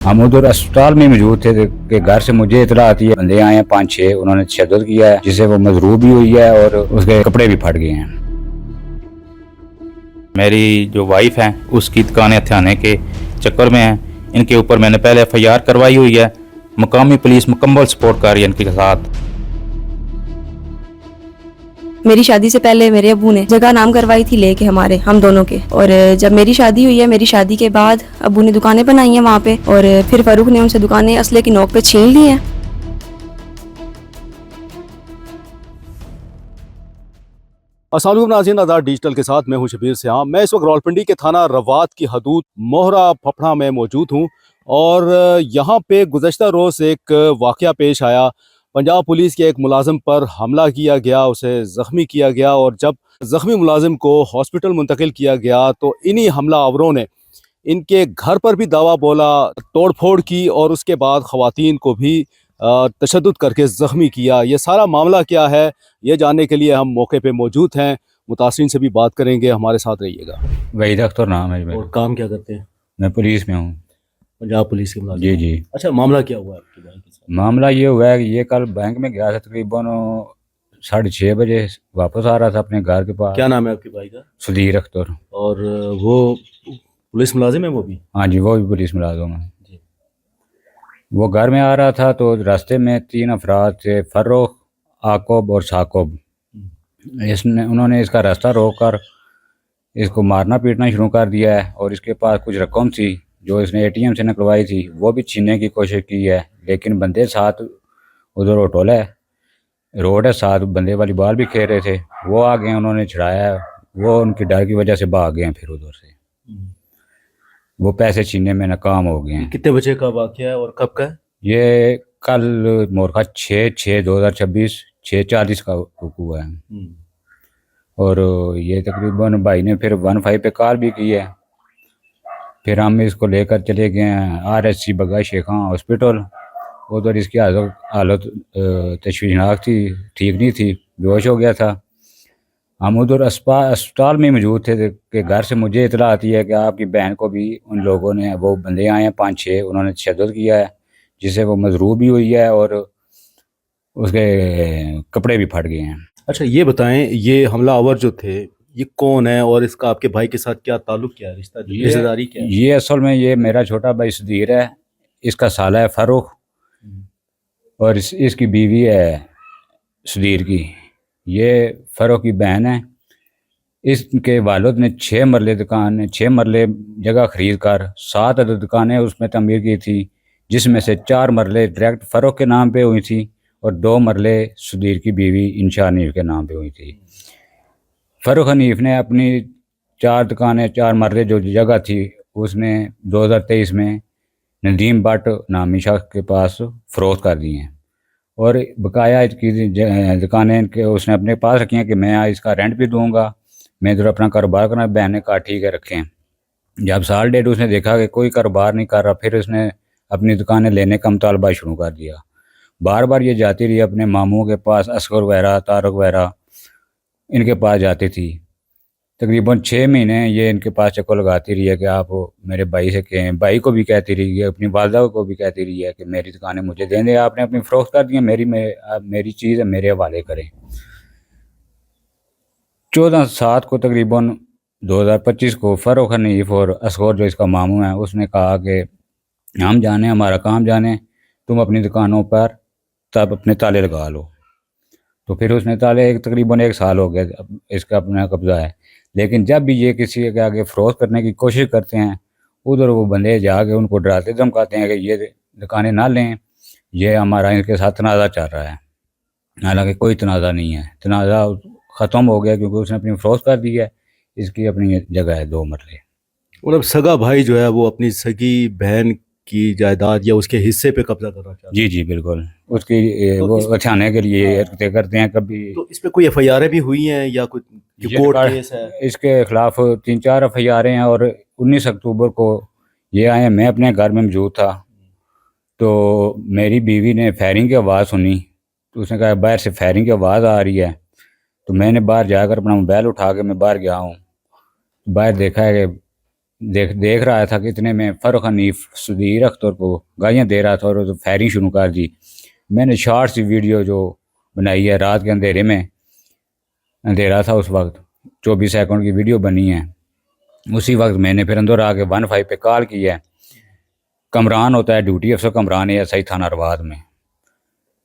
हम उधर अस्पताल में मौजूद थे कि घर से मुझे इतला आती है बंदे आए हैं 5-6, उन्होंने तशद्दुद किया है जिससे वो मजरूब भी हुई है और उसके कपड़े भी फट गए हैं। मेरी जो वाइफ है उसकी दुकान हथियाने के चक्कर में है। इनके ऊपर मैंने पहले एफआईआर करवाई हुई है। मकामी पुलिस मुकम्मल सपोर्ट कर रही है इनके साथ। मेरी शादी से पहले मेरे अब्बू ने जगह नाम करवाई थी लेके हम दोनों के, और जब मेरी शादी हुई है, मेरी शादी के बाद अब्बू ने दुकानें बनाई हैं वहाँ पे, और फिर फारूक ने उनसे दुकानें असले की नोक पे छीन ली हैं। अस्सलाम वालेकुम नाज़रीन, आज़ाद डिजिटल के साथ मैं हूं शबीर सियाम। मैं इस वक्त रावलपिंडी के थाना रवात की हदूद मोहरा फफड़ा में मौजूद हूं और यहां पे गुज़श्ता रोज़ एक वाक़या पेश आया। पंजाब पुलिस के एक मुलाजिम पर हमला किया गया, उसे ज़ख्मी किया गया और जब ज़ख्मी मुलाजिम को हॉस्पिटल मुंतकिल किया गया तो इन्हीं हमला आवरों ने इनके घर पर भी दावा बोला, तोड़ फोड़ की और उसके बाद ख़वातीन को भी तशद्दुद करके ज़ख्मी किया। ये सारा मामला क्या है ये जानने के लिए हम मौके पे मौजूद हैं। मुतासिरीन से भी बात करेंगे, हमारे साथ रहिएगा। वहीद अख्तर नाम है मेरा। और काम क्या करते हैं? मैं पुलिस में हूँ। पंजाब पुलिस के मुलाजिम? जी जी। अच्छा, मामला क्या हुआ आपके भाई के साथ? मामला ये हुआ है कि ये कल बैंक में गया था, तकरीबन 6:30 बजे वापस आ रहा था अपने घर के पास। क्या नाम है आपके भाई का? सुधीर अख्तर। और वो पुलिस मुलाजिम है वो भी? हाँ जी, वो भी पुलिस मुलाजिम है जी। वो घर में आ रहा था तो रास्ते में 3 अफराद थे, फर्रुख, आकोब और साकोब। उन्होंने इसका रास्ता रोक कर इसको मारना पीटना शुरू कर दिया है और इसके पास कुछ रकम थी जो इसने एटीएम से निकलवाई थी, वो भी छीनने की कोशिश की है। लेकिन बंदे साथ उधर होटल है, रोड है, साथ बंदे वाली बाल भी खेल रहे थे, वो आ गए, उन्होंने छुड़ाया है। वो उनकी डर की वजह से भाग गए हैं, फिर उधर से वो पैसे छीनने में नाकाम हो गए हैं। कितने बजे का वाक़या है और कब का है? ये कल मोरखा 6/6/2026 6:40 का हुआ है। और ये तकरीबन भाई ने फिर 15 पे कॉल भी की है। फिर हम इसको लेकर चले गए हैं RSC बगा शेखा हॉस्पिटल। उधर इसकी हालत तशवीशनाक थी, ठीक नहीं थी, बेहोश हो गया था। हम उधर अस्पताल में मौजूद थे कि घर से मुझे इतला आती है कि आपकी बहन को भी उन लोगों ने, वो बंदे आए हैं 5-6, उन्होंने तशद्दुद किया है जिससे वो मजरूब भी हुई है और उसके कपड़े भी फट गए हैं। अच्छा, ये बताएं, ये हमलावर जो थे ये कौन है और इसका आपके भाई के साथ क्या ताल्लुक, क्या रिश्ता, रिश्तेदारी क्या है? ये असल में ये मेरा छोटा भाई सुधीर है, इसका साला है फारूक और इसकी बीवी है सुधीर की। ये फारूक की बहन है। इसके वालिद ने 6 मरले दुकान, 6 मरले जगह खरीद कर 7 अदद दुकानें उसमें तमीर की थी, जिसमें से 4 मरले डायरेक्ट फारूक के नाम पे हुई थी और 2 मरले सुधीर की बीवी इंशा हनीफ के नाम पे हुई थी। फारूक हनीफ ने अपनी 4 दुकानें, 4 मरले जो जगह थी, उसने 2023 में नदीम भट्ट नामी शख्स के पास फ़रोख्त कर दी हैं और बकाया इसकी दुकानें के उसने अपने पास रखी हैं कि मैं इसका रेंट भी दूंगा, मैं इधर अपना कारोबार करना। बहन ने कहा ठीक है रखें। जब साल डेढ़ उसने देखा कि कोई कारोबार नहीं कर रहा, फिर उसने अपनी दुकानें लेने का मुतालबा शुरू कर दिया। बार बार ये जाती रही अपने मामू के पास, असगर वगैरह, तारक वगैरह, इनके पास जाती थी। तकरीबन 6 महीने ये इनके पास चक्कर लगाती रही है कि आप मेरे भाई से कहें। भाई को भी कहती रही है, अपनी वालदा को भी कहती रही है कि मेरी दुकानें मुझे दे दें, आपने अपनी फ़रोख्त कर दी है, मेरी चीज़ है, मेरे हवाले करें। 14/7 को तकरीबन 2025 को फारूक हनीफ और असगर जो इसका मामू है, उसने कहा कि हम जाने, हमारा काम जाने, तुम अपनी दुकानों पर तब अपने ताले लगा लो। तो फिर उसने ताले तकरीबन 1 साल हो गया इसका अपना कब्जा है। लेकिन जब भी ये किसी के आगे फ़रोख्त करने की कोशिश करते हैं, उधर वो बंदे जाके उनको डराते धमकाते हैं कि ये दुकानें ना लें, ये हमारा इनके साथ तनाज़ा चल रहा है। हालांकि कोई तनाज़ा नहीं है, तनाज़ा ख़त्म हो गया क्योंकि उसने अपनी फ़रोख्त कर दी है। इसकी अपनी जगह है 2 मरले। मतलब सगा भाई जो है वो अपनी सगी बहन की जायदाद या उसके हिस्से पे कब्जा करना चाहता है? जी जी बिल्कुल। उसकी तो वो बचाने के लिए हरकतें करते हैं। कभी तो इस पे कोई एफआईआर भी हुई हैं या कोई कोर्ट केस है? इसके खिलाफ 3-4 एफआईआर हैं और 19 अक्टूबर को ये आए। मैं अपने घर में मौजूद था तो मेरी बीवी ने फायरिंग की आवाज़ सुनी, तो उसने कहा बाहर से फायरिंग की आवाज़ आ रही है। तो मैंने बाहर जाकर अपना मोबाइल उठा के मैं बाहर गया हूँ। बाहर देखा है कि देख रहा था कि इतने में फ़र्रुख हनीफ सुधीर अख्तर को गालियाँ दे रहा था और तो फायरिंग शुरू कर दी। मैंने शॉर्ट सी वीडियो जो बनाई है, रात के अंधेरे में, अंधेरा था उस वक्त, 24 सेकंड की वीडियो बनी है। उसी वक्त मैंने फिर अंदर आके 15 पे कॉल की है। कमरान होता है ड्यूटी अफसर, कमरान एएसआई थाना रवाद में।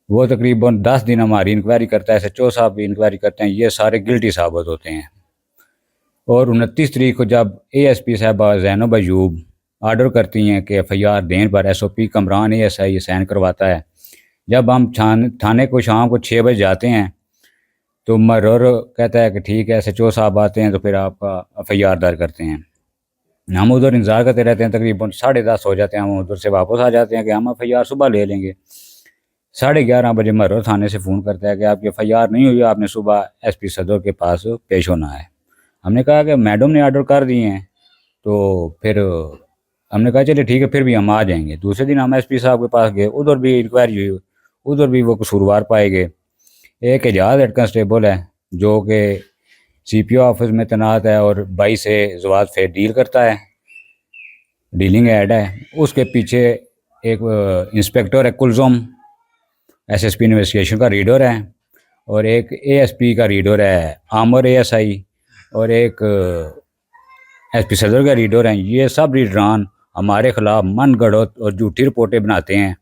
वो तकरीबन 10 दिन हमारी इंक्वायरी करता है, SHO साहब भी इंक्वायरी करते हैं, ये सारे गिल्टी साबित होते हैं। और 29 तारीख को जब ASP साहबा ज़ैनब अयूब आर्डर करती हैं कि FIR देने पर SOP कमरान ASI साइन करवाता है। जब हम थाने को शाम को 6 बजे जाते हैं तो मर्र कहता है कि ठीक है, SHO साहब आते हैं तो फिर आपका FIR दर्ज करते हैं। हम उधर इंतज़ार करते रहते हैं, तकरीबन 10:30 हो जाते हैं। हम उधर से वापस आ जाते हैं कि हम FIR सुबह ले लेंगे। 11:30 बजे मर्र थाने से फ़ोन करता है कि आपकी FIR नहीं हुई, आपने सुबह SP सदर के पास पेश होना है। हमने कहा कि मैडम ने ऑर्डर कर दिए हैं। तो फिर हमने कहा चलिए ठीक है, फिर भी हम आ जाएंगे। दूसरे दिन हम SP साहब के पास गए, उधर भी इंक्वायरी हुई, उधर भी वो कसूरवार पाए गए। एक एजाज हेड कांस्टेबल है जो कि CPO ऑफिस में तैनात है और 22 से जवाब फेयर डील करता है, डीलिंग हेड है। उसके पीछे एक इंस्पेक्टर है कुलजुम, SSP इन्वेस्टिगेशन का रीडर है, और एक ASP का रीडर है आमर ASI, और एक SP सदर का रीडर हैं। ये सब रीडरान हमारे ख़िलाफ़ मन गढ़ंत और झूठी रिपोर्टें बनाते हैं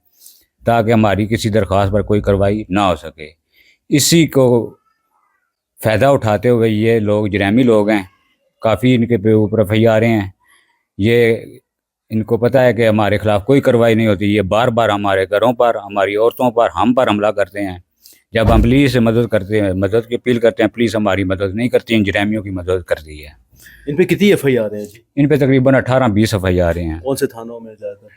ताकि हमारी किसी दरख्वास्त पर कोई कार्रवाई ना हो सके। इसी को फ़ायदा उठाते हुए ये लोग जरैमी लोग हैं, काफ़ी इनके पे ऊपर FIR हैं। ये इनको पता है कि हमारे ख़िलाफ़ कोई कार्रवाई नहीं होती। ये बार बार हमारे घरों पर, हमारी औरतों पर, हम पर हमला करते हैं। जब हम पुलिस से मदद करते हैं, मदद की अपील करते हैं, पुलिस हमारी मदद नहीं करती, इन जरैमियों की मदद करती है। इन पे कितनी FIR हैं जी? इन पे तकरीबन 18-20 FIR हैं। कौन से थानों में ज़्यादा?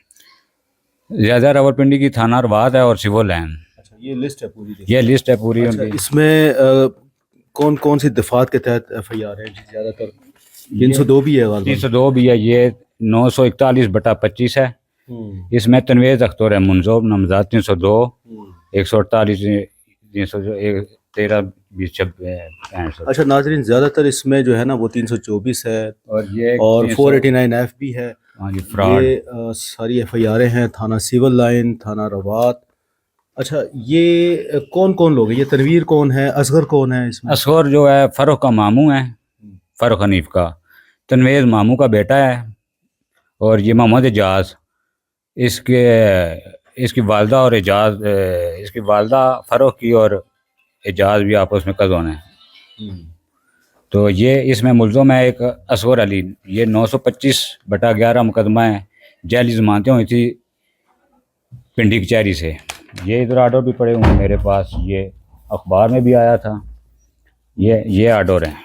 ज़्यादा रावलपिंडी की थाना रवाद है और सिविल है। अच्छा, ये लिस्ट है पूरी? ये लिस्ट है पूरी अच्छा, उनकी। इसमें कौन कौन सी दफात के तहत FIR है जी ज़्यादातर? 302 भी है? 302 भी है। ये 941/25 है। इसमें तनवीज़ अख्तर है मुंजोब नमजाद 302, 148, 13, 20, 65। अच्छा नाजरीन, ज़्यादातर इसमें जो है ना वो 324 है और 489F भी है। हाँ जी, फ्रॉड। ये सारी FIR हैं। थाना सिविल लाइन, थाना रवात। अच्छा, ये कौन कौन लोग हैं? ये तनवीर कौन है, असगर कौन है इसमें? असगर जो है फ़र्रुख का मामू है, फ़र्रुख हनीफ का। तनवीज़ मामू का बेटा है। और ये मोहम्मद एजाज, इसकी वालदा और एजाज, इसकी वालदा फ़र्रुख की और एजाज भी आपस में कज़न है। तो ये इसमें मुलज़म है एक असगर अली। ये 925/11 मुकदमा है। जेली ज़मानतें हुई थी पिंडी कचहरी से। ये इधर आर्डर भी पड़े हुए हैं मेरे पास, ये अखबार में भी आया था। ये आर्डर हैं।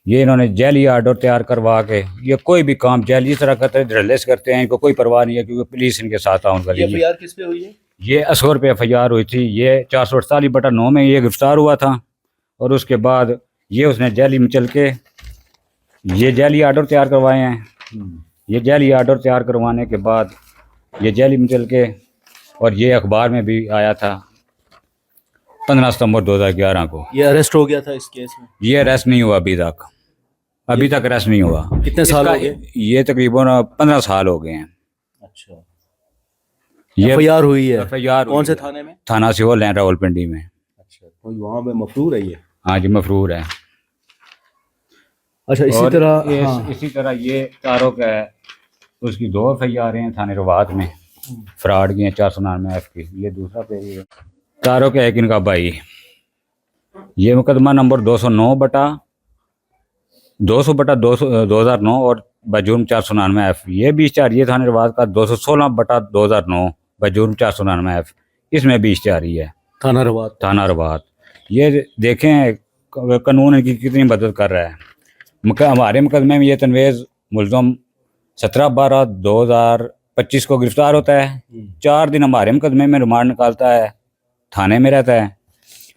ये इन्होंने जेली आर्डर तैयार करवा के ये कोई भी काम जेली इस तरह करते हैं, धड़ल्ले से करते हैं। इनको कोई परवाह नहीं है क्योंकि पुलिस इनके साथ आउन कर रही है। FIR किस पे हुई है? ये असगर पे FIR हुई थी। ये 448/9 में ये गिरफ्तार हुआ था और उसके बाद ये उसने जेली में चल के ये जेली आर्डर तैयार करवाए हैं। ये जेली आर्डर तैयार करवाने के बाद ये जेली में चल के, और ये अखबार में भी आया था 15 सितंबर 2011 को। ये अरेस्ट हो गया था इस केस में? ये अरेस्ट नहीं हुआ अभी तक अरेस्ट नहीं हुआ। कितने साल हो गए? ये तकरीबन 15 साल हो गए हैं। अच्छा, ये FIR हुई है? FIR कौन से थाने में? थाना सिविल है रावलपिंडी में। अच्छा, तो वहाँ पे मफरूर है ये? हाँ जी, मफरूर है। अच्छा, इसी तरह इसी तरह ये चारों का है, उसकी 2 FIR हैं थाने रवात में, फ्रॉड की हैं 499F की। ये दूसरा पेज है। चारों का एक इनका भाई। ये मुकदमा नंबर 200/2009 और बजुर्म 499F। ये 20 ये थाने रवात का 216/2009 बजुर्म 499F। इसमें 20 है थाना रवात। ये देखें कानून इनकी कितनी मदद कर रहा है। हमारे मुकदमे में ये तनवीज़ मुलज़म 17/12/2025 को गिरफ्तार होता है। 4 दिन हमारे मुकदमे में रिमांड निकालता है, थाने में रहता है।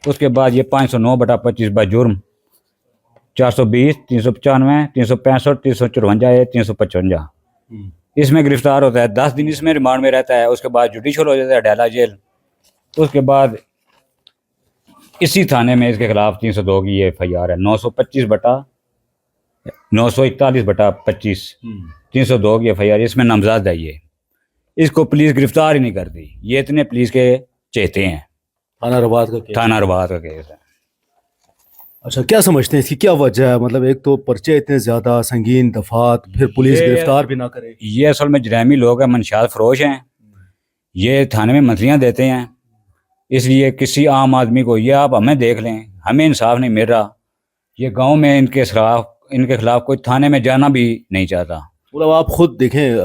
उसके बाद ये 509/25 बजुर्म 420, 395, 365, 354, 355 इसमें गिरफ्तार होता है। 10 दिन इसमें रिमांड में रहता है। उसके बाद जुडिशल हो जाता है डेला जेल। उसके बाद इसी थाने में इसके खिलाफ 302 की ये FIR है 925/11 941/25 302 की FIR, इसमें नामजद है ये। इसको पुलिस गिरफ्तार ही नहीं करती। ये इतने पुलिस के चेते हैं। थाना रवात का केस। थाना रवात का केस है। अच्छा, क्या समझते हैं इसकी क्या वजह है? मतलब एक तो पर्चे इतने ज्यादा संगीन दफात, फिर पुलिस ये- गिरफ्तार भी ना करे। ये असल में जरैमी लोग हैं, मनशात फरोश हैं। ये थाने में मंथलियाँ देते हैं, इसलिए किसी आम आदमी को, ये आप हमें देख लें, हमें इंसाफ नहीं मिल रहा। ये गांव में इनके खिलाफ कोई थाने में जाना भी नहीं चाहता। मतलब आप खुद देखें,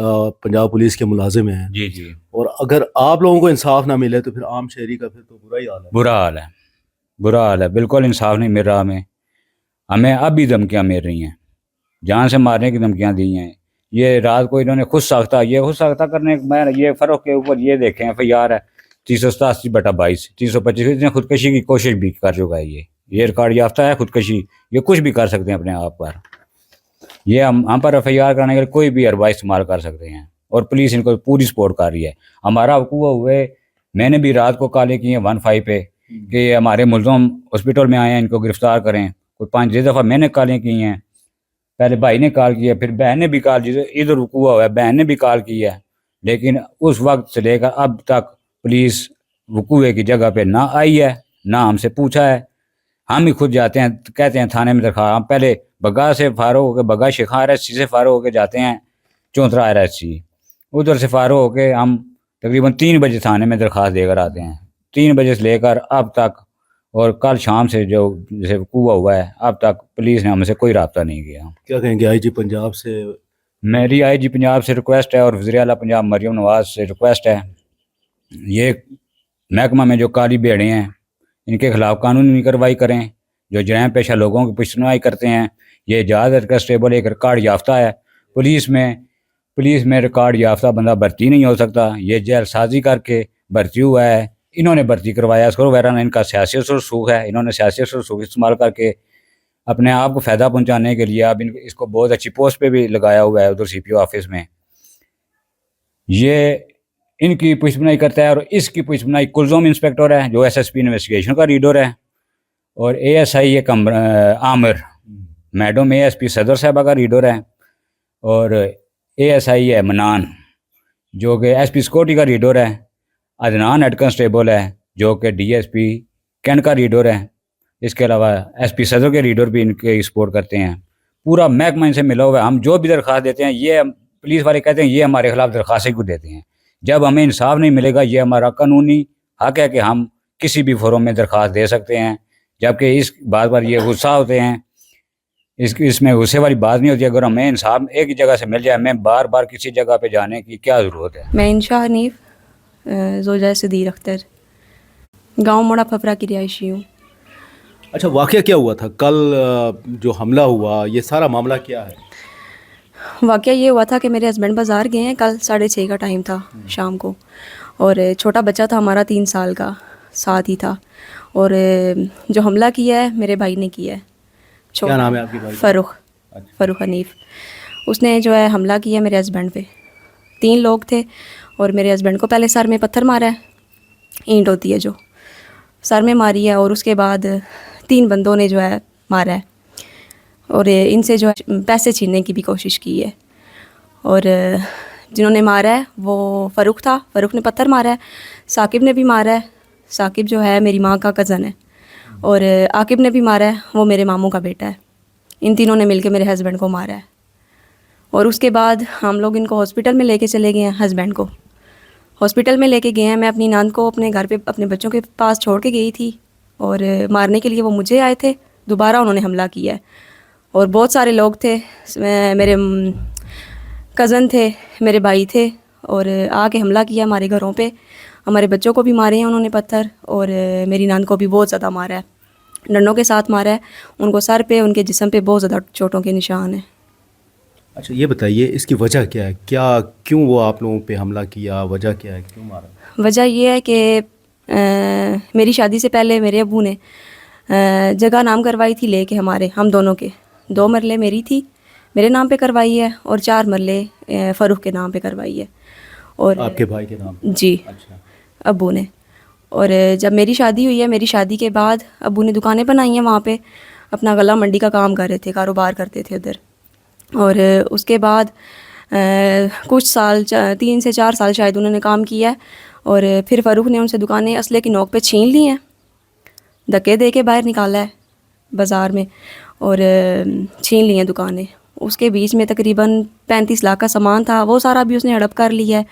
पंजाब पुलिस के मुलाजिम हैं, जी जी, और अगर आप लोगों को इंसाफ ना मिले तो फिर आम शहरी का फिर तो बुरा ही हाल है। बुरा हाल है, बुरा हाल है। बिल्कुल इंसाफ नहीं मिल रहा हमें। हमें अब भी धमकियाँ मिल रही हैं, जान से मारने की धमकियाँ दी हैं। ये रात को इन्होंने खुद साख्ता करने, मैं ये फ़रोख के ऊपर ये देखें FIR है 387/22 325। इसने खुदकशी की कोशिश भी कर चुका है। ये रिकॉर्ड याफ्ता है खुदकशी। ये कुछ भी कर सकते हैं अपने आप पर। ये हम पर FIR कराने के लिए कोई भी हरबा इस्तेमाल कर सकते हैं, और पुलिस इनको पूरी सपोर्ट कर रही है। हमारा हुकूक हुए, मैंने भी रात को कॉलें की हैं 15 पे कि हमारे मुलज़म हॉस्पिटल में आए हैं, इनको गिरफ्तार करें। कोई 5-6 दफ़ा मैंने कॉलें की हैं। पहले भाई ने कॉल किया, फिर बहन ने भी कॉल, इधर रुका हुआ है, बहन ने भी कॉल की है। लेकिन उस वक्त से लेकर अब तक पुलिस वकूए की जगह पे ना आई है, ना हमसे पूछा है। हम ही खुद जाते हैं, कहते हैं थाने में दरख्वास्त। हम पहले बग्गा से फारो होकर, बग्गा शिखा RSC से फारो होकर जाते हैं चौंतरा RSC, उधर से फारो होकर हम तकरीबन 3 बजे थाने में दरख्वास्त देकर आते हैं। 3 बजे से लेकर अब तक, और कल शाम से जो जैसे वकूआ हुआ है, अब तक पुलिस ने हमसे कोई रब्ता नहीं किया। क्या कहेंगे IG पंजाब से? मेरी IG पंजाब से रिक्वेस्ट है, और वज़ीर आला पंजाब मरियम नवाज से रिक्वेस्ट है, ये महकमा में जो काली भेड़े हैं इनके खिलाफ कानूनी कार्रवाई करें। जो जराइम पेशा लोगों की पुष्टनाई करते हैं, ये एजाज कांस्टेबल एक रिकॉर्ड याफ्ता है पुलिस में रिकॉर्ड याफ्ता बंदा भर्ती नहीं हो सकता। ये जेलसाजी करके भर्ती हुआ है, इन्होंने भर्ती करवाया इसको वगैरह ने। इनका सियासी रसूख है, इन्होंने सियासी रसूख इस्तेमाल करके अपने आप को फ़ायदा पहुंचाने के लिए अब इसको बहुत अच्छी पोस्ट पे भी लगाया हुआ है उधर CPO ऑफिस में। ये इनकी पुष्टनाई करता है, और इसकी पुष्टनाई कुलज़ोम इंस्पेक्टर है जो SSP इन्वेस्टिगेशन का रीडर है, और ASI एक आमिर मैडम ASP सदर साहबा का रीडर है, और ASI है मनान जो कि SP सिक्योरिटी का रीडर है। अदनान हेड कांस्टेबल है जो कि DSP कैंट का रीडर है। इसके अलावा SP सदर के रीडर भी इनके सपोर्ट करते हैं। पूरा महकमा इनसे मिला हुआ है। हम जो भी दरख्वास्त देते हैं, ये पुलिस वाले कहते हैं ये हमारे खिलाफ दरख्वास्त को देते हैं। जब हमें इंसाफ नहीं मिलेगा, ये हमारा कानूनी हक है कि हम किसी भी फोरम में दरख्वास्त दे सकते हैं। जबकि इस बात पर ये गुस्सा होते हैं, इसमें गुस्से वाली बात नहीं होती। अगर हमें इंसाफ एक ही जगह से मिल जाए, हमें बार बार किसी जगह पे जाने की क्या ज़रूरत है। मैं इंशा हनीफ, ज़ोजा सदीर अख्तर, गांव मोड़ा फफरा की रिहायशी हूँ। अच्छा, वाकया क्या हुआ था कल? जो हमला हुआ, ये सारा मामला क्या है? वाकया ये हुआ था कि मेरे हस्बैंड बाज़ार गए हैं, कल 6:30 का टाइम था शाम को, और छोटा बच्चा था हमारा 3 साल का, साथ ही था। और जो हमला किया है मेरे भाई ने किया है। क्या नाम है आपके भाई का? फ़रूख हनीफ। उसने जो है हमला किया मेरे हस्बैंड पे। 3 लोग थे, और मेरे हस्बैंड को पहले सर में पत्थर मारा है, ईंट होती है जो, सर में मारी है, और उसके बाद 3 बंदों ने जो है मारा है, और इनसे जो है पैसे छीनने की भी कोशिश की है। और जिन्होंने मारा है वो फ़रूख था, फ़रूख ने पत्थर मारा है। साकिब ने भी मारा है, साकिब जो है मेरी माँ का कज़न है। और आकिब ने भी मारा है, वो मेरे मामू का बेटा है। इन तीनों ने मिलके मेरे हस्बैंड को मारा है। और उसके बाद हम लोग इनको हॉस्पिटल में लेके चले गए हैं। हस्बैंड को हॉस्पिटल में लेके गए हैं। मैं अपनी नान को अपने घर पे अपने बच्चों के पास छोड़ के गई थी, और मारने के लिए वो मुझे आए थे। दोबारा उन्होंने हमला किया है, और बहुत सारे लोग थे, मेरे कज़न थे, मेरे भाई थे, और आके हमला किया हमारे घरों पे। हमारे बच्चों को भी मारे हैं उन्होंने पत्थर, और मेरी नान को भी बहुत ज़्यादा मारा है, डंडों के साथ मारा है। उनको सर पे, उनके जिस्म पे बहुत ज़्यादा चोटों के निशान हैं। अच्छा, ये बताइए इसकी वजह क्या है? क्यों वो आप लोगों पे हमला किया? वजह क्या है, क्यों मारा? वजह ये है कि मेरी शादी से पहले मेरे अब्बू ने जगह नाम करवाई थी लेके हम दोनों के। 2 मरले मेरी थी, मेरे नाम पे करवाई है, और 4 मरले फ़रूख के नाम पे करवाई है। और आपके भाई के नाम? जी। अच्छा। अब्बू ने। और जब मेरी शादी हुई है, मेरी शादी के बाद अब्बू ने दुकानें बनाई हैं वहाँ पे। अपना गला मंडी का काम कर रहे थे, कारोबार करते थे उधर। और उसके बाद कुछ साल 3 से 4 साल शायद उन्होंने काम किया है। और फिर फ़ारूक ने उनसे दुकानें असले की नोक पे छीन ली हैं, धक्के दे के बाहर निकाला है बाज़ार में और छीन ली हैं दुकानें। उसके बीच में तकरीबन 35 लाख का सामान था, वो सारा भी उसने हड़प कर लिया है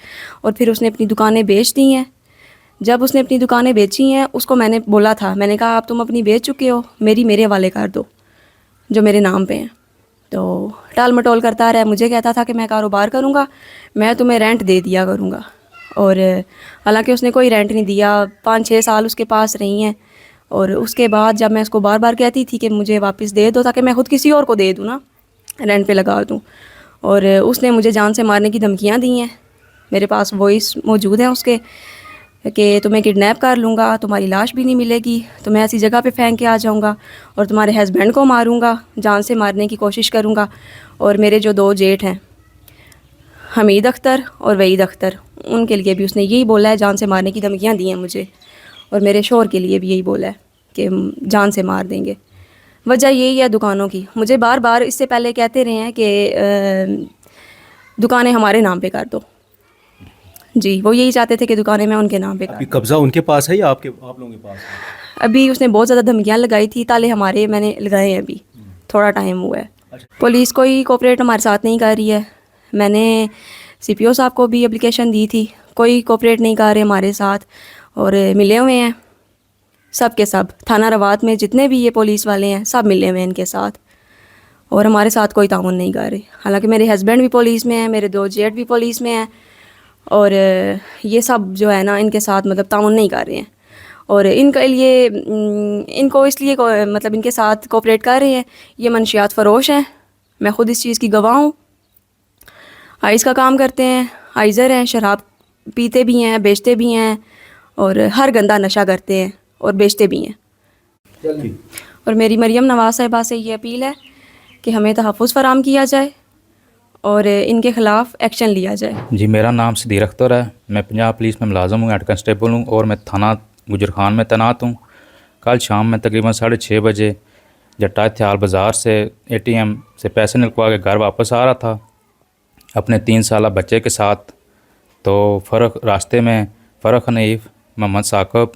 और फिर उसने अपनी दुकानें बेच दी हैं। जब उसने अपनी दुकानें बेची हैं, उसको मैंने बोला था, मैंने कहा आप तुम अपनी बेच चुके हो, मेरे हवाले कर दो जो मेरे नाम पे हैं। तो टाल मटोल करता रहा, मुझे कहता था कि मैं कारोबार करूँगा, मैं तुम्हें रेंट दे दिया करूँगा। और हालांकि उसने कोई रेंट नहीं दिया, 5-6 साल उसके पास रही हैं। और उसके बाद जब मैं उसको बार बार कहती थी कि मुझे वापस दे दो ताकि मैं ख़ुद किसी और को दे दूँ ना, रेंट पे लगा दूँ, और उसने मुझे जान से मारने की धमकियाँ दी हैं। मेरे पास वॉइस मौजूद है उसके कि तुम्हें किडनैप कर लूँगा, तुम्हारी लाश भी नहीं मिलेगी, तुम्हें ऐसी जगह पे फेंक के आ जाऊँगा और तुम्हारे हस्बैंड को मारूँगा, जान से मारने की कोशिश करूँगा। और मेरे जो 2 जेठ हैं, हमीद अख्तर और वहीद अख्तर, उनके लिए भी उसने यही बोला है, जान से मारने की धमकियाँ दी हैं मुझे। और मेरे शोहर के लिए भी यही बोला है कि जान से मार देंगे। वजह यही है दुकानों की। मुझे बार बार इससे पहले कहते रहे हैं कि दुकानें हमारे नाम पे कर दो। जी, वो यही चाहते थे कि दुकानें मैं उनके नाम पे कर अभी कब्जा उनके पास है या आप लोगों के पास है? अभी उसने बहुत ज़्यादा धमकियाँ लगाई थी, ताले हमारे मैंने लगाए हैं, अभी थोड़ा टाइम हुआ है। पुलिस कोई कोऑपरेट हमारे साथ नहीं कर रही है। मैंने CPO साहब को भी एप्लीकेशन दी थी, कोई कोऑपरेट नहीं कर रहे हमारे साथ। और मिले हुए हैं सब के सब, थाना रवात में जितने भी ये पुलिस वाले हैं सब मिले हुए हैं इनके साथ, और हमारे साथ कोई ताउन नहीं कर रहे। हालांकि मेरे हस्बैंड भी पुलिस में हैं, मेरे 2 जेठ भी पुलिस में हैं, और ये सब जो है ना इनके साथ मतलब ताउन नहीं कर रहे हैं। और इनके लिए इनको इसलिए मतलब इनके साथ कोऑपरेट कर रहे हैं, ये मनशियात फ़रोश हैं, मैं ख़ुद इस चीज़ की गवाह हूँ। आइस का काम करते हैं, आइज़र हैं, शराब पीते भी हैं, बेचते भी हैं, और हर गंदा नशा करते हैं और बेचते भी हैं। और मेरी मरियम नवाज साहिबा से ये अपील है कि हमें तहफ़्फ़ुज़ फराम किया जाए और इनके ख़िलाफ़ एक्शन लिया जाए। जी, मेरा नाम सदीर अख्तर है, मैं पंजाब पुलिस में मुलाज़म हूँ, हेड कांस्टेबल हूँ और मैं थाना गुजर खान में तैनात हूँ। कल शाम में तकरीबन 6:30 बजे जट्टा इत्याल बाज़ार से ATM से पैसे निकलवा के घर वापस आ रहा था अपने 3 साला बच्चे के साथ। तो रास्ते में फ़रख हनीफ, मोहम्मद साकिब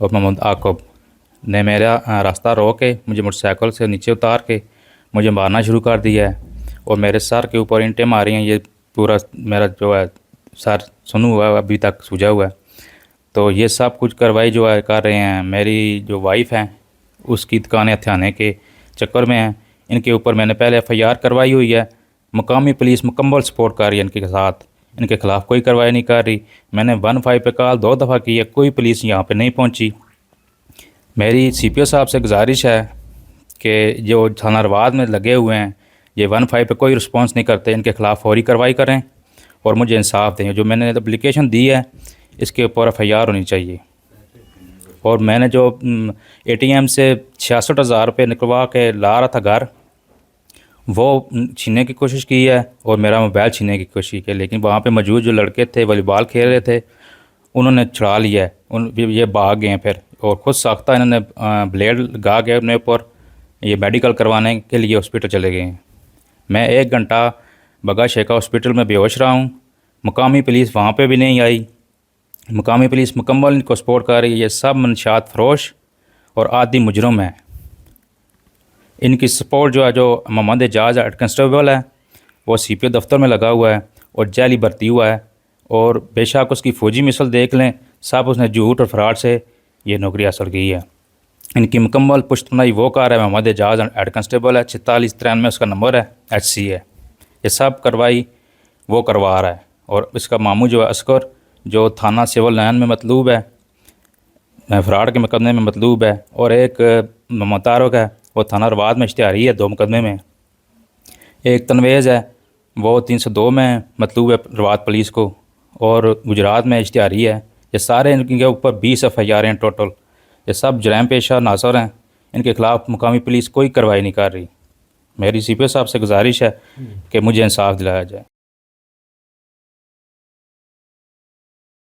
और मोहम्मद आकिब ने मेरा रास्ता रोक के मुझे मोटरसाइकिल से नीचे उतार के मुझे मारना शुरू कर दिया है और मेरे सर के ऊपर ईंटें मारी हैं। ये पूरा मेरा जो है सर सुना हुआ है, अभी तक सूजा हुआ है। तो ये सब कुछ कार्रवाई जो है कर रहे हैं। मेरी जो वाइफ है उसकी दुकानें हथियाने के चक्कर में हैं। इनके ऊपर मैंने पहले FIR करवाई हुई है। मुकामी पुलिस मुकम्मल सपोर्ट कर रही है इनके साथ, इनके ख़िलाफ़ कोई कार्रवाई नहीं कर रही। मैंने 15 पे कॉल 2 दफ़ा की है, कोई पुलिस यहाँ पे नहीं पहुँची। मेरी CPO साहब से गुजारिश है कि जो थाना रवाद में लगे हुए हैं ये 15 पे कोई रिस्पॉन्स नहीं करते, इनके ख़िलाफ़ फौरी कार्रवाई करें और मुझे इंसाफ दें। जो मैंने एप्लीकेशन दी है इसके ऊपर FIR होनी चाहिए। और मैंने जो ATM से 66,000 रुपये निकलवा के ला रहा था घर, वो छीनने की कोशिश की है और मेरा मोबाइल छीनने की कोशिश की है। लेकिन वहाँ पे मौजूद जो लड़के थे वॉलीबॉल खेल रहे थे, उन्होंने छुड़ा लिया है। ये भाग गए फिर और ख़ुद साख्ता इन्होंने ब्लेड लगा के अपने ऊपर ये मेडिकल करवाने के लिए हॉस्पिटल चले गए हैं। मैं 1 घंटा बगा शेखा हॉस्पिटल में बेहोश रहा हूँ। मुकामी पुलिस वहाँ पे भी नहीं आई। मुकामी पुलिस मुकम्मल इनको सपोर्ट कर रही है। ये सब मनशात फरोश और आदि मुजरम है। इनकी सपोर्ट जो है, जो मोहम्मद एजाज हेड कांस्टेबल है, वो CPO दफ्तर में लगा हुआ है और जैली भर्ती हुआ है। और बेशक उसकी फ़ौजी मिसल देख लें, सब उसने झूठ और फ्रॉड से ये नौकरी हासिल की है। इनकी मुकम्मल पुश्तनाई वो कर रहा है। मोहम्मद एजाज हेड कांस्टेबल है, 4693 उसका नंबर है, HC है। ये सब कार्रवाई वो करवा रहा है। और इसका मामू जो है असकर, जो थाना सिविल लाइन में मतलूब है, फ्रॉड के मुकदमे में मतलूब है। और एक मोहम्मद तारुक है, वो थाना रवाद में इश्तिहारी है 2 मुकदमे में। एक तनवेज़ है, वो 302 में मतलूब है रवाद पुलिस को, और गुजरात में इश्तिहारी है। ये सारे इनके ऊपर 20 FIR हैं टोटल। ये सब जराइम पेशा नासर हैं। इनके ख़िलाफ़ मुकामी पुलिस कोई कार्रवाई नहीं कर रही। मेरी CPO साहब से गुजारिश है कि मुझे इंसाफ दिलाया जाए।